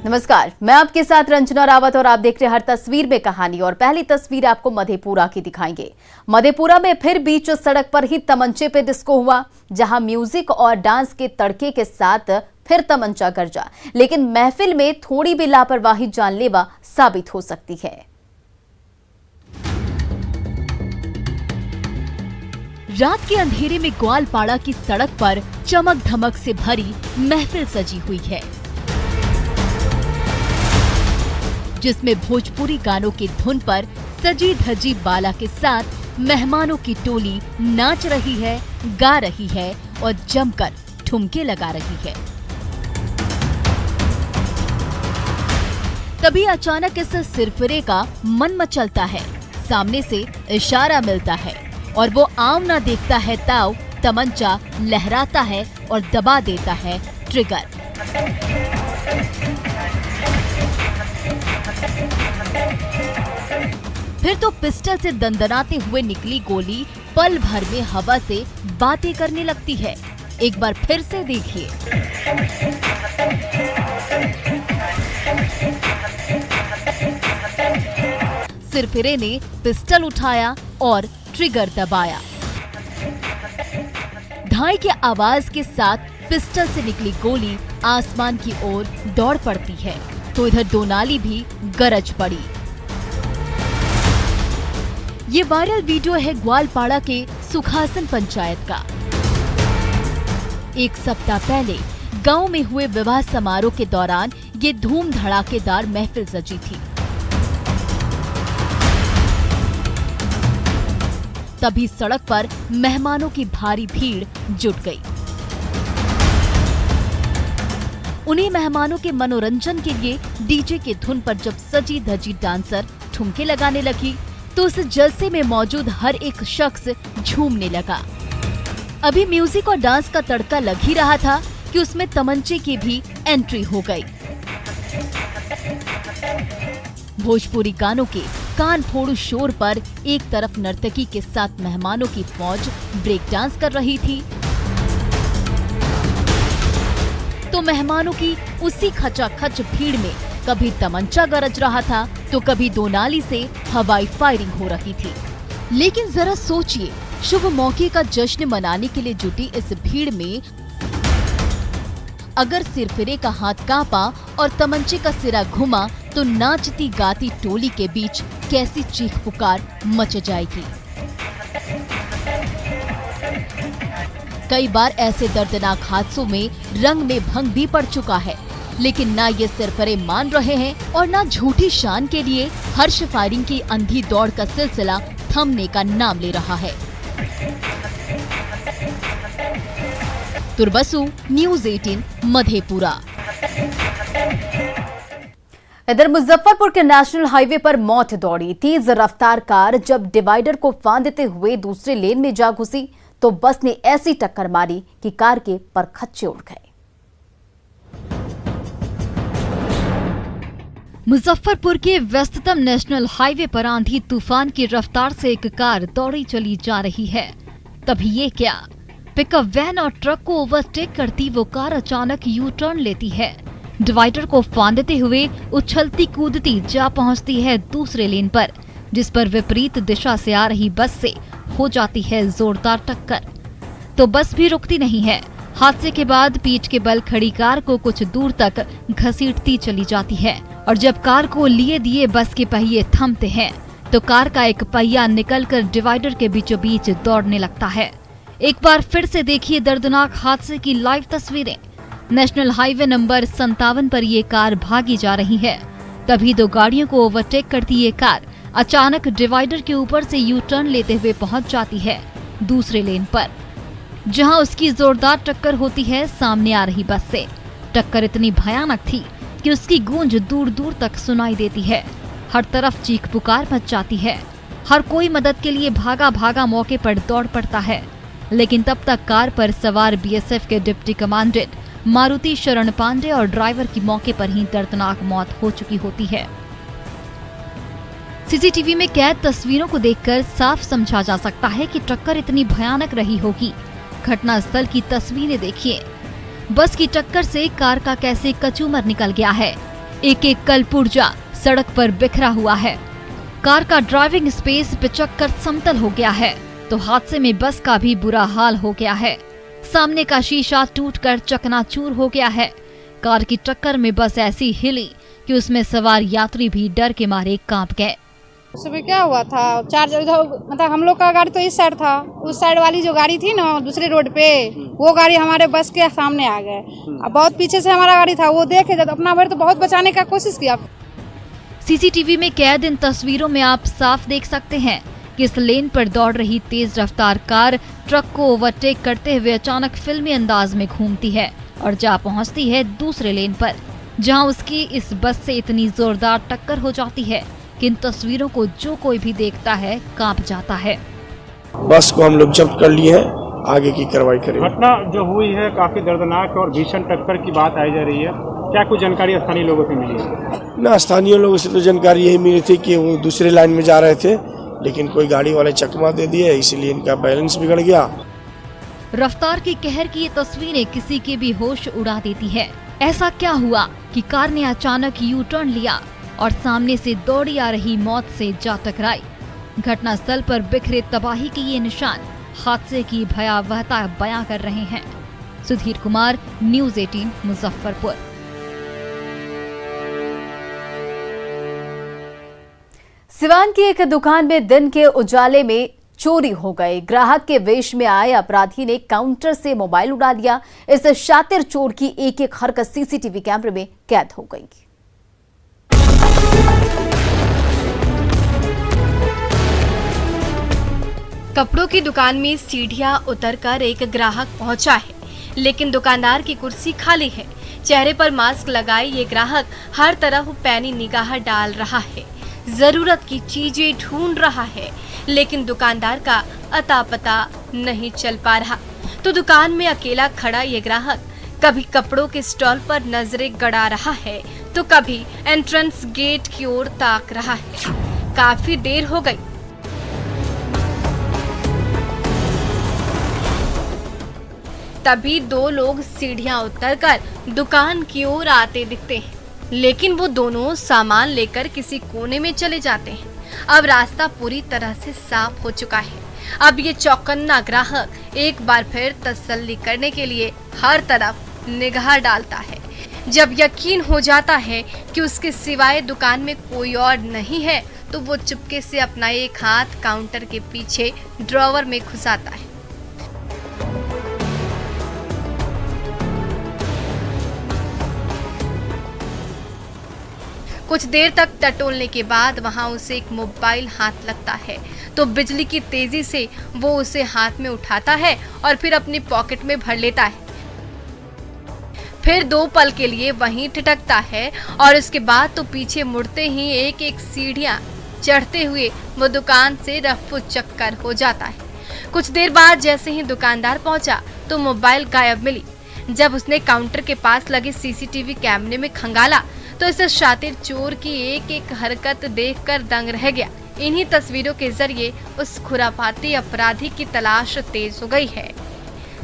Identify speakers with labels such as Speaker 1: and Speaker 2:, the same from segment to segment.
Speaker 1: नमस्कार, मैं आपके साथ रंजना रावत और आप देख रहे हैं हर तस्वीर में कहानी। और पहली तस्वीर आपको मधेपुरा की दिखाएंगे। मधेपुरा में फिर बीच सड़क पर ही तमंचे पे डिस्को हुआ, जहां म्यूजिक और डांस के तड़के के साथ फिर तमंचा गरजा। लेकिन महफिल में थोड़ी भी लापरवाही जानलेवा साबित हो सकती है।
Speaker 2: रात के अंधेरे में ग्वालपाड़ा की सड़क पर चमक धमक से भरी महफिल सजी हुई है, जिसमें भोजपुरी गानों की धुन पर सजी धजी बाला के साथ मेहमानों की टोली नाच रही है, गा रही है और जमकर ठुमके लगा रही है। तभी अचानक इस सिरफिरे का मन मचलता है, सामने से इशारा मिलता है और वो आम ना देखता है ताव तमंचा लहराता है और दबा देता है ट्रिगर। फिर तो पिस्टल से दंदनाते हुए निकली गोली पल भर में हवा से बातें करने लगती है। एक बार फिर से देखिए। सिरफिरे ने पिस्टल उठाया और ट्रिगर दबाया। धाई की आवाज के साथ पिस्टल से निकली गोली आसमान की ओर दौड़ पड़ती है, तो इधर दोनाली भी गरज पड़ी। ये वायरल वीडियो है ग्वालपाड़ा के सुखासन पंचायत का। एक सप्ताह पहले गांव में हुए विवाह समारोह के दौरान ये धूम धड़ाकेदार महफिल सजी थी। तभी सड़क पर मेहमानों की भारी भीड़ जुट गई। उन्हीं मेहमानों के मनोरंजन के लिए डीजे के धुन पर जब सजी धजी डांसर ठुमके लगाने लगी, तो उस जलसे में मौजूद हर एक शख्स झूमने लगा। अभी म्यूजिक और डांस का तड़का लग ही रहा था कि उसमें तमंचे की भी एंट्री हो गई। भोजपुरी गानों के कान फोड़ू शोर पर एक तरफ नर्तकी के साथ मेहमानों की फौज ब्रेक डांस कर रही थी, तो मेहमानों की उसी खचाखच भीड़ में कभी तमंचा गरज रहा था तो कभी दोनाली से हवाई फायरिंग हो रही थी। लेकिन जरा सोचिए, शुभ मौके का जश्न मनाने के लिए जुटी इस भीड़ में अगर सिरफिरे का हाथ कांपा और तमंचे का सिरा घुमा, तो नाचती गाती टोली के बीच कैसी चीख पुकार मच जाएगी। कई बार ऐसे दर्दनाक हादसों में रंग में भंग भी पड़ चुका है, लेकिन ना ये सिरफिरे मान रहे हैं और ना झूठी शान के लिए हर्ष फायरिंग की अंधी दौड़ का सिलसिला थमने का नाम ले रहा है। तुरबसु, न्यूज़ 18, मधेपुरा।
Speaker 1: इधर मुजफ्फरपुर के नेशनल हाईवे पर मौत दौड़ी। तेज रफ्तार कार जब डिवाइडर को फांदते हुए दूसरे लेन में जा घुसी, तो बस ने ऐसी टक्कर मारी कि कार के परखच्चे उड़ गए।
Speaker 2: मुजफ्फरपुर के व्यस्ततम नेशनल हाईवे पर आंधी तूफान की रफ्तार से एक कार दौड़ी चली जा रही है। तभी ये क्या, पिकअप वैन और ट्रक को ओवरटेक करती वो कार अचानक यू टर्न लेती है। डिवाइडर को फांदते हुए उछलती कूदती जा पहुंचती है दूसरे लेन पर, जिस पर विपरीत दिशा से आ रही बस से हो जाती है जोरदार टक्कर। तो बस भी रुकती नहीं है। हादसे के बाद पीठ के बल खड़ी कार को कुछ दूर तक घसीटती चली जाती है, और जब कार को लिए दिए बस के पहिए थमते हैं, तो कार का एक पहिया निकलकर डिवाइडर के बीचों बीच दौड़ने लगता है। एक बार फिर से देखिए दर्दनाक हादसे की लाइव तस्वीरें। नेशनल हाईवे नंबर 57 पर ये कार भागी जा रही है। तभी दो गाड़ियों को ओवरटेक करती ये कार अचानक डिवाइडर के ऊपर से यू टर्न लेते हुए पहुंच जाती है दूसरे लेन पर, जहां उसकी जोरदार टक्कर होती है सामने आ रही बस से। टक्कर इतनी भयानक थी कि उसकी गूंज दूर दूर तक सुनाई देती है। हर तरफ चीख पुकार मच जाती है। हर कोई मदद के लिए भागा भागा मौके पर दौड़ पड़ता है, लेकिन तब तक कार पर सवार बीएसएफ के डिप्टी कमांडेंट मारुति शरण पांडे और ड्राइवर की मौके पर ही दर्दनाक मौत हो चुकी होती है। सीसीटीवी में कैद तस्वीरों को देखकर साफ समझा जा सकता है कि टक्कर इतनी भयानक रही होगी। घटनास्थल की तस्वीरें देखिए। बस की टक्कर से कार का कैसे कचूमर निकल गया है। एक एक कलपुर्जा सड़क पर बिखरा हुआ है। कार का ड्राइविंग स्पेस पिचक कर समतल हो गया है तो हादसे में बस का भी बुरा हाल हो गया है। सामने का शीशा टूटकर चकनाचूर हो गया है। कार की टक्कर में बस ऐसी हिली कि उसमें सवार यात्री भी डर के मारे कांप गए।
Speaker 3: सुबह क्या हुआ था, चार्जर मतलब हम लोग का गाड़ी तो इस साइड था, उस साइड वाली जो गाड़ी थी ना दूसरे रोड पे, वो गाड़ी हमारे बस के सामने आ गए। अब बहुत पीछे से हमारा गाड़ी था, वो देखे जब अपना भर तो बहुत बचाने का कोशिश किया।
Speaker 2: सीसीटीवी में कैद इन तस्वीरों में आप साफ देख सकते हैं कि इस लेन पर दौड़ रही तेज रफ्तार कार ट्रक को ओवरटेक करते हुए अचानक फिल्मी अंदाज में घूमती है और जा पहुंचती है दूसरे लेन पर, जहां उसकी इस बस से इतनी जोरदार टक्कर हो जाती है कि इन तस्वीरों को जो कोई भी देखता है कांप जाता है।
Speaker 4: बस को हम लोग जब्त कर लिए हैं, आगे की कार्रवाई करेंगे।
Speaker 5: घटना जो हुई है काफी दर्दनाक और भीषण टक्कर की बात आई जा रही है, क्या कुछ जानकारी स्थानीय लोगों से मिली है?
Speaker 4: ना, स्थानीय लोगों से तो जानकारी यही मिली थी कि वो दूसरे लाइन में जा रहे थे, लेकिन कोई गाड़ी वाले चकमा दे दिए, इसलिए इनका बैलेंस बिगड़ गया।
Speaker 2: रफ्तार की कहर की ये तस्वीरें किसी के भी होश उड़ा देती है। ऐसा क्या हुआ कि कार ने अचानक यू टर्न लिया और सामने से दौड़ी आ रही मौत से जा टकराई। घटनास्थल पर बिखरे तबाही के ये निशान हादसे की भयावहता बयां कर रहे हैं। सुधीर कुमार, न्यूज़ 18 मुजफ्फरपुर।
Speaker 1: सिवान की एक दुकान में दिन के उजाले में चोरी हो गई। ग्राहक के वेश में आए अपराधी ने काउंटर से मोबाइल उड़ा लिया। इस शातिर चोर की एक एक हरकत सीसीटीवी कैमरे में कैद हो गई।
Speaker 6: कपड़ों की दुकान में सीढ़ियां उतरकर एक ग्राहक पहुंचा है, लेकिन दुकानदार की कुर्सी खाली है। चेहरे पर मास्क लगाए ये ग्राहक हर तरफ पैनी निगाह डाल रहा है, जरूरत की चीजें ढूंढ रहा है, लेकिन दुकानदार का अता पता नहीं चल पा रहा। तो दुकान में अकेला खड़ा ये ग्राहक कभी कपड़ों के स्टॉल पर नजरें गड़ा रहा है तो कभी एंट्रेंस गेट की ओर ताक रहा है। काफी देर हो गई। तभी दो लोग सीढ़ियां उतरकर दुकान की ओर आते दिखते हैं, लेकिन वो दोनों सामान लेकर किसी कोने में चले जाते हैं। अब रास्ता पूरी तरह से साफ हो चुका है। अब ये चौकन्ना ग्राहक एक बार फिर तसल्ली करने के लिए हर तरफ निगाह डालता है। जब यकीन हो जाता है कि उसके सिवाय दुकान में कोई और नहीं है, तो वो चुपके से अपना एक हाथ काउंटर के पीछे ड्रॉवर में घुसाता है। कुछ देर तक टटोलने के बाद वहां उसे एक मोबाइल हाथ लगता है, तो बिजली की तेजी से वो उसे हाथ में उठाता है और फिर अपनी पॉकेट में भर लेता है। फिर दो पल के लिए वहीं ठिठकता है और उसके बाद तो पीछे मुड़ते ही एक एक सीढ़ियां चढ़ते हुए वो दुकान से रफू चक्कर हो जाता है। कुछ देर बाद जैसे ही दुकानदार पहुंचा तो मोबाइल गायब मिली। जब उसने काउंटर के पास लगे सीसीटीवी कैमरे में खंगाला तो इस शातिर चोर की एक एक हरकत देखकर दंग रह गया। इन्हीं तस्वीरों के जरिए उस खुरापाती अपराधी की तलाश तेज हो गई है।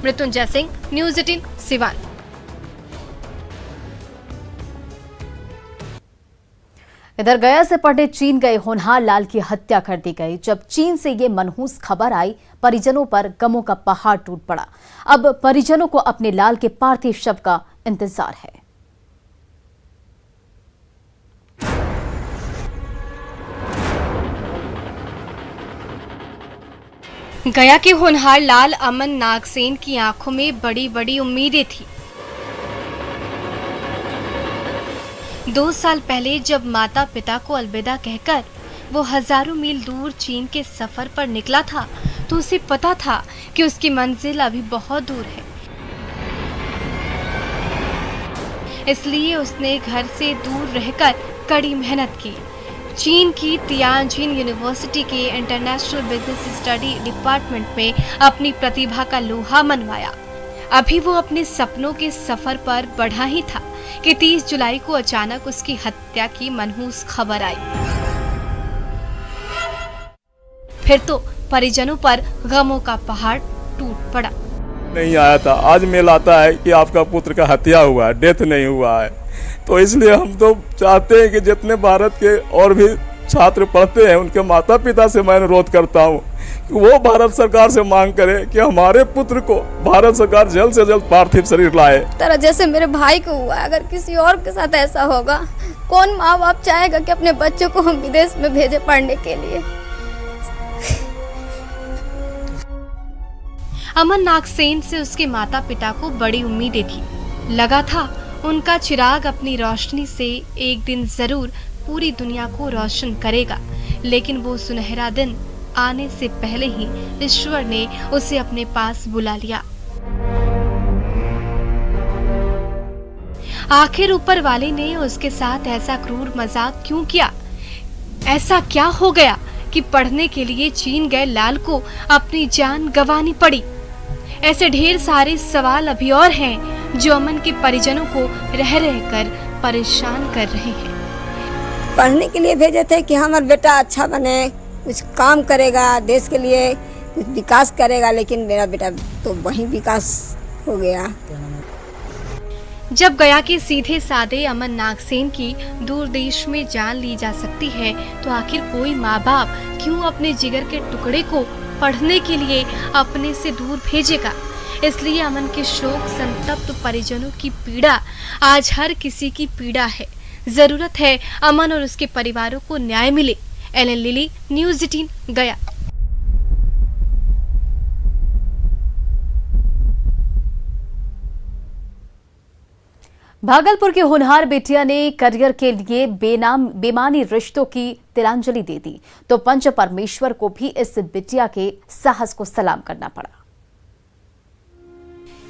Speaker 6: मृत्युंजय सिंह, न्यूज़ 18 सिवान।
Speaker 1: इधर गया से पढ़ने चीन गए होनहार लाल की हत्या कर दी गई। जब चीन से ये मनहूस खबर आई, परिजनों पर गमों का पहाड़ टूट पड़ा। अब परिजनों को अपने लाल के पार्थिव शव का इंतजार है।
Speaker 6: गया के होनहार लाल अमन नागसेन की आंखों में बड़ी बड़ी उम्मीदें थी। 2 साल पहले जब माता पिता को अलविदा कहकर वो हजारों मील दूर चीन के सफर पर निकला था, तो उसे पता था कि उसकी मंजिल अभी बहुत दूर है। इसलिए उसने घर से दूर रहकर कड़ी मेहनत की। चीन की तियानजिन यूनिवर्सिटी के इंटरनेशनल बिजनेस स्टडी डिपार्टमेंट में अपनी प्रतिभा का लोहा मनवाया। अभी वो अपने सपनों के सफर पर बढ़ा ही था कि 30 जुलाई को अचानक उसकी हत्या की मनहूस खबर आई। फिर तो परिजनों पर गमों का पहाड़ टूट पड़ा।
Speaker 7: नहीं आया था, आज मेल आता है कि आपका पुत्र का हत्या हुआ है, डेथ नहीं हुआ है। तो इसलिए हम तो चाहते हैं कि जितने भारत के और भी छात्र पढ़ते हैं उनके माता पिता से मैं अनुरोध करता हूँ कि वो भारत सरकार से मांग करे कि हमारे पुत्र को भारत सरकार जल्द से जल्द पार्थिव शरीर लाए।
Speaker 8: तरह जैसे मेरे भाई को हुआ, अगर किसी और के साथ ऐसा होगा, कौन माँ बाप चाहेगा कि अपने बच्चों को हम विदेश में भेजे पढ़ने के लिए।
Speaker 6: अमन नागसेन से उसके माता पिता को बड़ी उम्मीदें थी। लगा था उनका चिराग अपनी रोशनी से एक दिन जरूर पूरी दुनिया को रोशन करेगा, लेकिन वो सुनहरा दिन आने से पहले ही ईश्वर ने उसे अपने पास बुला लिया। आखिर ऊपर वाले ने उसके साथ ऐसा क्रूर मजाक क्यों किया? ऐसा क्या हो गया कि पढ़ने के लिए चीन गए लाल को अपनी जान गंवानी पड़ी? ऐसे ढेर सारे सवाल अभी और हैं जो अमन के परिजनों को रह रहकर परेशान कर रहे हैं।
Speaker 8: पढ़ने के लिए भेजे थे कि हमारा बेटा अच्छा बने, कुछ काम करेगा, देश के लिए कुछ विकास करेगा, लेकिन मेरा बेटा तो वहीं विकास हो गया।
Speaker 6: जब गया कि सीधे साधे अमन नागसेन की दूर देश में जान ली जा सकती है, तो आखिर कोई माँ बाप क्यों अपने जिगर के टुकड़े को पढ़ने के लिए अपने से दूर भेजेगा? इसलिए अमन के शोक संतप्त परिजनों की पीड़ा आज हर किसी की पीड़ा है। जरूरत है अमन और उसके परिवारों को न्याय मिले। एलन लिली, न्यूज़ 18 गया।
Speaker 1: भागलपुर की होनहार बेटिया ने करियर के लिए बेमानी रिश्तों की तिलांजलि दे दी, तो पंच परमेश्वर को भी इस बिटिया के साहस को सलाम करना पड़ा।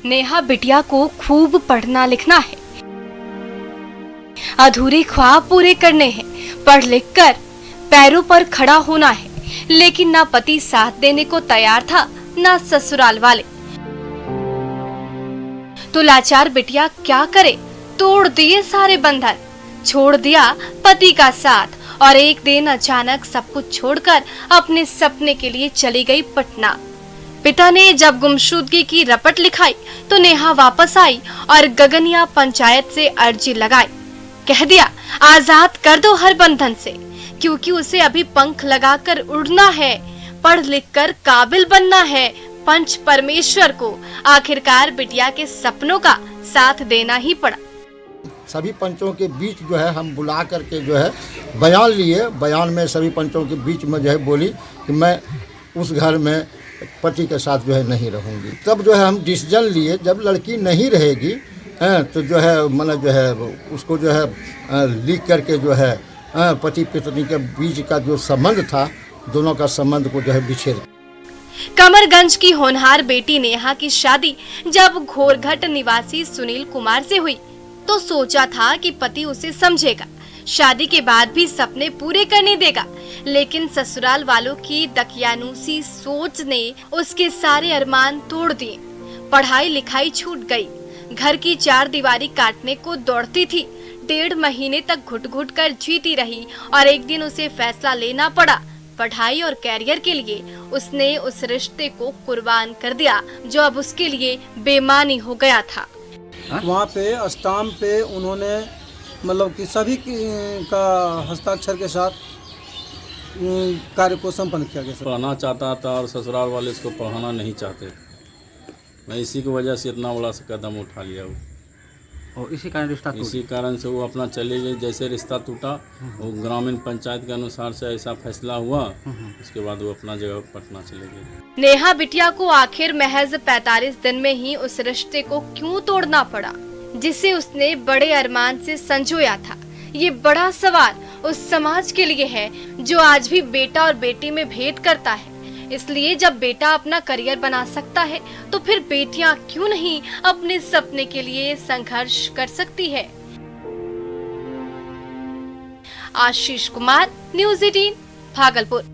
Speaker 6: नेहा बिटिया को खूब पढ़ना लिखना है, अधूरे ख्वाब पूरे करने हैं, पढ़ लिख कर पैरों पर खड़ा होना है, लेकिन ना पति साथ देने को तैयार था, ना ससुराल वाले। तो लाचार बिटिया क्या करे? तोड़ दिए सारे बंधन, छोड़ दिया पति का साथ और एक दिन अचानक सब कुछ छोड़कर अपने सपने के लिए चली गई पटना। पिता ने जब गुमशुदगी की रपट लिखाई तो नेहा वापस आई और गगनिया पंचायत से अर्जी लगाई। कह दिया आजाद कर दो हर बंधन से, क्योंकि उसे अभी पंख लगाकर उड़ना है, पढ़ लिख कर काबिल बनना है। पंच परमेश्वर को आखिरकार बिटिया के सपनों का साथ देना ही पड़ा।
Speaker 9: सभी पंचों के बीच जो है हम बुला करके जो है बयान लिए। बयान में सभी पंचों के बीच में जो है बोली कि मैं उस घर में पति के साथ जो है नहीं रहूंगी। तब जो है हम डिसीजन लिए, जब लड़की नहीं रहेगी तो जो है मतलब जो है उसको जो है लिख करके जो है पति पत्नी के बीच का जो संबंध था, दोनों का संबंध को जो है बिछेड़।
Speaker 6: कमरगंज की होनहार बेटी नेहा की शादी जब घोरघट निवासी सुनील कुमार से हुई तो सोचा था कि पति उसे समझेगा, शादी के बाद भी सपने पूरे करने देगा, लेकिन ससुराल वालों की दकियानूसी सोच ने उसके सारे अरमान तोड़ दिए। पढ़ाई लिखाई छूट गई, घर की चार दीवारी काटने को दौड़ती थी। 1.5 महीने तक घुट घुट कर जीती रही और एक दिन उसे फैसला लेना पड़ा। पढ़ाई और कैरियर के लिए उसने उस रिश्ते को कुर्बान कर दिया जो अब उसके लिए बेमानी हो गया था।
Speaker 10: वहाँ पे स्टाम्प पे उन्होंने मतलब कि सभी का हस्ताक्षर के साथ कार्य को संपन्न किया गया।
Speaker 11: पढ़ना चाहता था और ससुराल वाले इसको पढ़ाना नहीं चाहते। मैं इसी की वजह से इतना बड़ा कदम उठा लिया वो,
Speaker 12: और इसी कारण
Speaker 11: से वो अपना चले गए। जैसे रिश्ता टूटा वो ग्रामीण पंचायत के अनुसार से ऐसा फैसला हुआ, उसके बाद वो अपना जगह पटना चले गए।
Speaker 6: नेहा बिटिया को आखिर महज 45 दिन में ही उस रिश्ते को क्यों तोड़ना पड़ा जिसे उसने बड़े अरमान से संजोया था? ये बड़ा सवाल उस समाज के लिए है जो आज भी बेटा और बेटी में भेद करता है। इसलिए जब बेटा अपना करियर बना सकता है तो फिर बेटियां क्यों नहीं अपने सपने के लिए संघर्ष कर सकती है? आशीष कुमार, न्यूज़ 18, भागलपुर।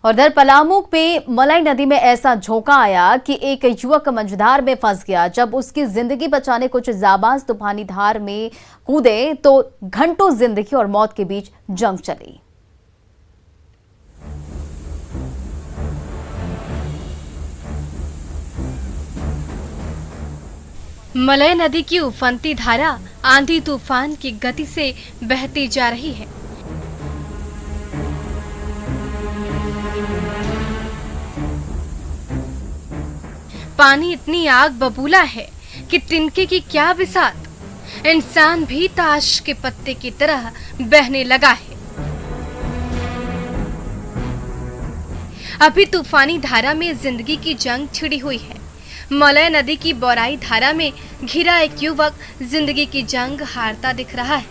Speaker 1: और उधर पलामू में मलाई नदी में ऐसा झोंका आया कि एक युवक मंझधार में फंस गया। जब उसकी जिंदगी बचाने कुछ जाबाज तूफानी धार में कूदे तो घंटों जिंदगी और मौत के बीच जंग चली।
Speaker 6: मलय नदी की उफनती धारा आंधी तूफान की गति से बहती जा रही है। पानी इतनी आग बबूला है कि तिनके की क्या बिसात, इंसान भी ताश के पत्ते की तरह बहने लगा है। अभी तूफानी धारा में जिंदगी की जंग छिड़ी हुई है। मलय नदी की बौराई धारा में घिरा एक युवक जिंदगी की जंग हारता दिख रहा है।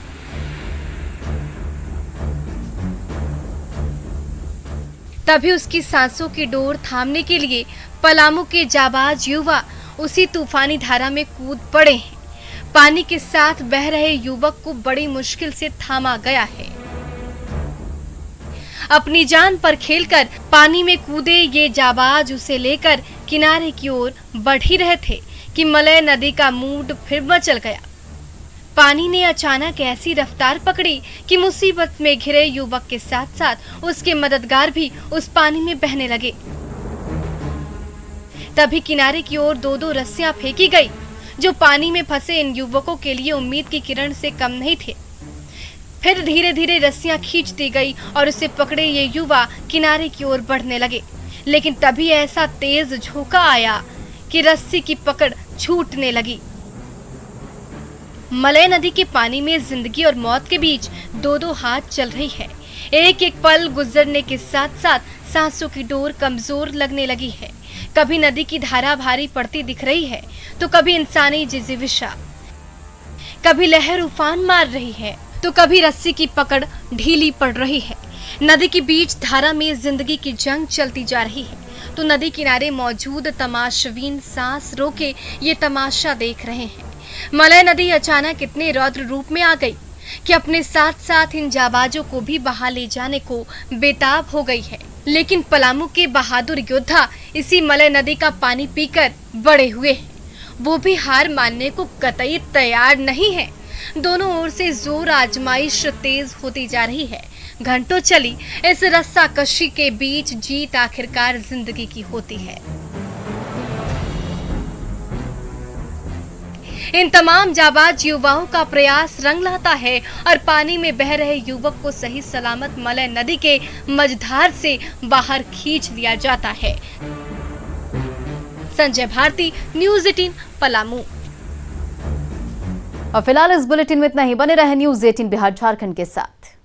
Speaker 6: तभी उसकी सांसों की डोर थामने के लिए पलामू के जाबाज युवा उसी तूफानी धारा में कूद पड़े हैं। पानी के साथ बह रहे युवक को बड़ी मुश्किल से थामा गया है। अपनी जान पर खेलकर पानी में कूदे ये जाबाज उसे लेकर किनारे की ओर बढ़ ही रहे थे कि मलय नदी का मूड फिर मचल गया। पानी ने अचानक ऐसी रफ्तार पकड़ी कि मुसीबत में घिरे युवक के साथ साथ उसके मददगार भी उस पानी में बहने लगे। तभी किनारे की ओर 2-2 रस्सियां फेंकी गई जो पानी में फंसे इन युवकों के लिए उम्मीद की किरण से कम नहीं थे। फिर धीरे धीरे रस्सियां खींच दी गई और उसे पकड़े ये युवा किनारे की ओर बढ़ने लगे। लेकिन तभी ऐसा तेज झोंका आया कि रस्सी की पकड़ छूटने लगी। मलय नदी के पानी में जिंदगी और मौत के बीच 2-2 हाथ चल रही है। एक एक पल गुजरने के साथ साथ सांसों की डोर कमजोर लगने लगी है। कभी नदी की धारा भारी पड़ती दिख रही है तो कभी इंसानी जिजीविशा, कभी लहर उफान मार रही है तो कभी रस्सी की पकड़ ढीली पड़ रही है। नदी के बीच धारा में जिंदगी की जंग चलती जा रही है तो नदी किनारे मौजूद तमाशवीन सांस रोके ये तमाशा देख रहे हैं। मलय नदी अचानक इतने रौद्र रूप में आ गई कि अपने साथ साथ इन जाबाजों को भी बहा ले जाने को बेताब हो गई है। लेकिन पलामू के बहादुर योद्धा इसी मलय नदी का पानी पीकर बड़े हुए हैं। वो भी हार मानने को कतई तैयार नहीं है। दोनों ओर से जोर आजमाइश तेज होती जा रही है। घंटों चली इस रस्साकशी के बीच जीत आखिरकार जिंदगी की होती है। इन तमाम जाबाज युवाओं का प्रयास रंग लाता है और पानी में बह रहे युवक को सही सलामत मलय नदी के मझधार से बाहर खींच लिया जाता है। संजय भारती, न्यूज़ 18 पलामू।
Speaker 1: और फिलहाल इस बुलेटिन में इतना ही। बने रहे न्यूज़ 18 बिहार झारखंड के साथ।